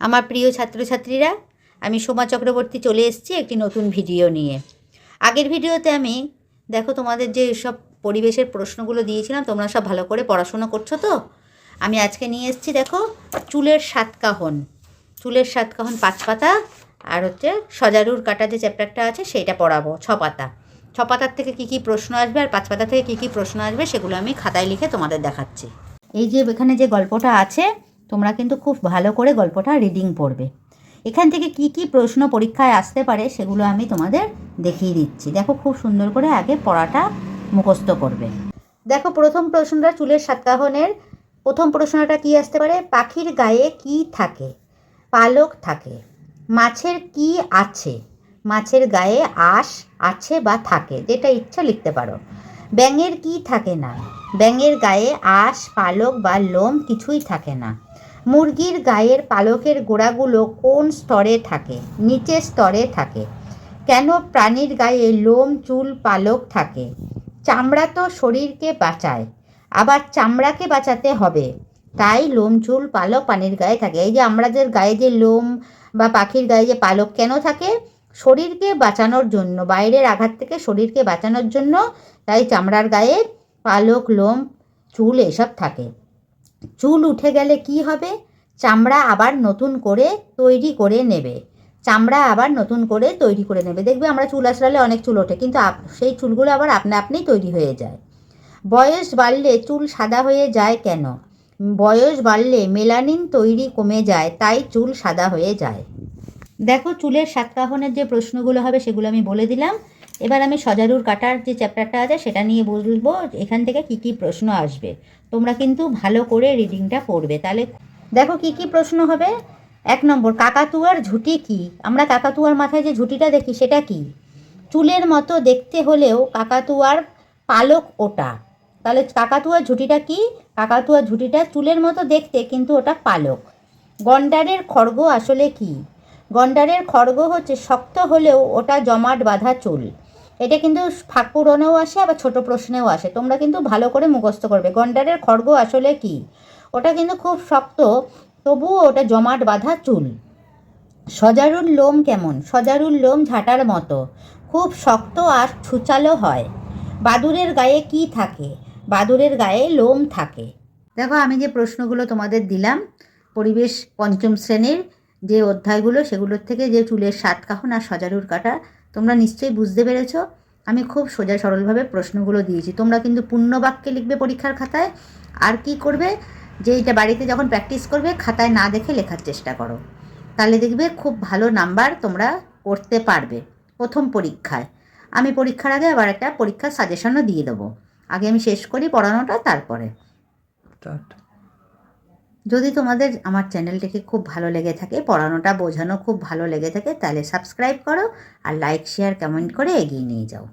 আমার প্রিয় ছাত্রছাত্রীরা, আমি সোমা চক্রবর্তী চলে এসেছি একটি নতুন ভিডিও নিয়ে। আগের ভিডিওতে আমি দেখো তোমাদের যে সব পরিবেশের প্রশ্নগুলো দিয়েছিলাম, তোমরা সব ভালো করে পড়াশোনা করছো তো। আমি আজকে নিয়ে এসেছি দেখো চুলের সাতকাহন। চুলের সাতকাহন 5 পাতা, আর হচ্ছে সজারুর কাটা যে চ্যাপ্টারটা আছে সেইটা পড়াবো 6 পাতা। 6 পাতার থেকে কী কী প্রশ্ন আসবে আর 5 পাতা থেকে কী কী প্রশ্ন আসবে সেগুলো আমি খাতায় লিখে তোমাদের দেখাচ্ছি। এই যে এখানে যে গল্পটা আছে, তোমরা কিন্তু খুব ভালো করে গল্পটা রিডিং পড়বে। এখান থেকে কি কি প্রশ্ন পরীক্ষায় আসতে পারে সেগুলো আমি তোমাদের দেখিয়ে দিচ্ছি। দেখো খুব সুন্দর করে আগে পড়াটা মুখস্থ করবে। দেখো প্রথম প্রশ্নটা চুলের সাতকাহনের প্রথম প্রশ্নটা কি আসতে পারে? পাখির গায়ে কি থাকে? পালক থাকে। মাছের কি আছে? মাছের গায়ে আঁশ আছে বা থাকে, যেটা ইচ্ছা লিখতে পারো। ব্যাঙের কি থাকে না? ব্যাঙের গায়ে আঁশ, পালক বা লোম কিছুই থাকে না। মুরগির গায়ের পালকের গোড়াগুলো কোন স্তরে থাকে? নিচের স্তরে থাকে। কেন প্রাণীর গায়ে লোম, চুল, পালক থাকে? চামড়া তো শরীরকে বাঁচায়, আবার চামড়াকে বাঁচাতে হবে, তাই লোম, চুল, পালক প্রাণীর গায়ে থাকে। এই যে আমাদের গায়ে যে লোম বা পাখির গায়ে যে পালক কেন থাকে? শরীরকে বাঁচানোর জন্য, বাইরের আঘাত থেকে শরীরকে বাঁচানোর জন্য, তাই চামড়ার গায়ে পালক, লোম, চুল এসব থাকে। চুল উঠে গেলে কি হবে? চামড়া আবার নতুন করে তৈরি করে নেবে। চামড়া আবার নতুন করে তৈরি করে নেবে। দেখবে আমরা চুল আঁচড়ালে অনেক চুল ওঠে, কিন্তু সেই চুলগুলো আবার আপনা আপনিই তৈরি হয়ে যায়। বয়স বাড়লে চুল সাদা হয়ে যায় কেন? বয়স বাড়লে মেলানিন তৈরি কমে যায়, তাই চুল সাদা হয়ে যায়। দেখো চুলের সাতকাহনের যে প্রশ্নগুলো হবে সেগুলো আমি বলে দিলাম। এবার আমি সজারুর কাটার যে চ্যাপ্টারটা আছে সেটা নিয়ে বলবো এখান থেকে কি কি প্রশ্ন আসবে। তোমরা কিন্তু ভালো করে রিডিংটা পড়বে, তাহলে দেখো কি কি প্রশ্ন হবে। 1 নম্বর, কাকাতুয়ার ঝুঁটি কি? আমরা কাকাতুয়ার মাথায় যে ঝুঁটিটা দেখি সেটা কি? চুলের মতো দেখতে হলেও কাকাতুয়ার পালক ওটা। তাহলে কাকাতুয়ার ঝুঁটিটা কি? কাকাতুয়ার ঝুঁটিটা চুলের মতো দেখতে, কিন্তু ওটা পালক। গন্ডারের খড়গ আসলে কি? গন্ডারের খড়গ হচ্ছে শক্ত হলেও ওটা জমাট বাঁধা চুল। এটা কিন্তু ফাঁক পুরনেও আসে, আবার ছোট প্রশ্নেও আসে। তোমরা কিন্তু ভালো করে মুখস্থ করবে। গন্ডারের খড়গ আসলে কি? ওটা কিন্তু খুব শক্ত, তবুও ওটা জমাট বাঁধা চুল। সজারুর লোম কেমন? সজারুর লোম ঝাঁটার মতো, খুব শক্ত আর ছুচালো হয়। বাদুড়ের গায়ে কি থাকে? বাদুড়ের গায়ে লোম থাকে। দেখো আমি যে প্রশ্নগুলো তোমাদের দিলাম পরিবেশ 5ম শ্রেণীর যে অধ্যায়গুলো, সেগুলোর থেকে যে চুলের সাতকাহন আর সজারুর কাটা, তোমরা নিশ্চয়ই বুঝতে পেরেছ। আমি খুব সোজা সরলভাবে প্রশ্নগুলো দিয়েছি। তোমরা কিন্তু পূর্ণ বাক্যে লিখবে পরীক্ষার খাতায়। আর কি করবে, যে এটা বাড়িতে যখন প্র্যাকটিস করবে খাতায় না দেখে লেখার চেষ্টা করো, তাহলে দেখবে খুব ভালো নাম্বার তোমরা করতে পারবে প্রথম পরীক্ষায়। আমি পরীক্ষার আগে আবার একটা পরীক্ষার সাজেশনও দিয়ে দেবো। আগে আমি শেষ করি পড়ানোটা, তারপরে। যদি তোমাদের আমার চ্যানেলটিকে খুব ভালো লেগে থাকে, পড়ানোটা বোঝানো খুব ভালো লেগে থাকে, তাহলে সাবস্ক্রাইব করো আর লাইক, শেয়ার, কমেন্ট করে এগিয়ে নিয়ে যাও।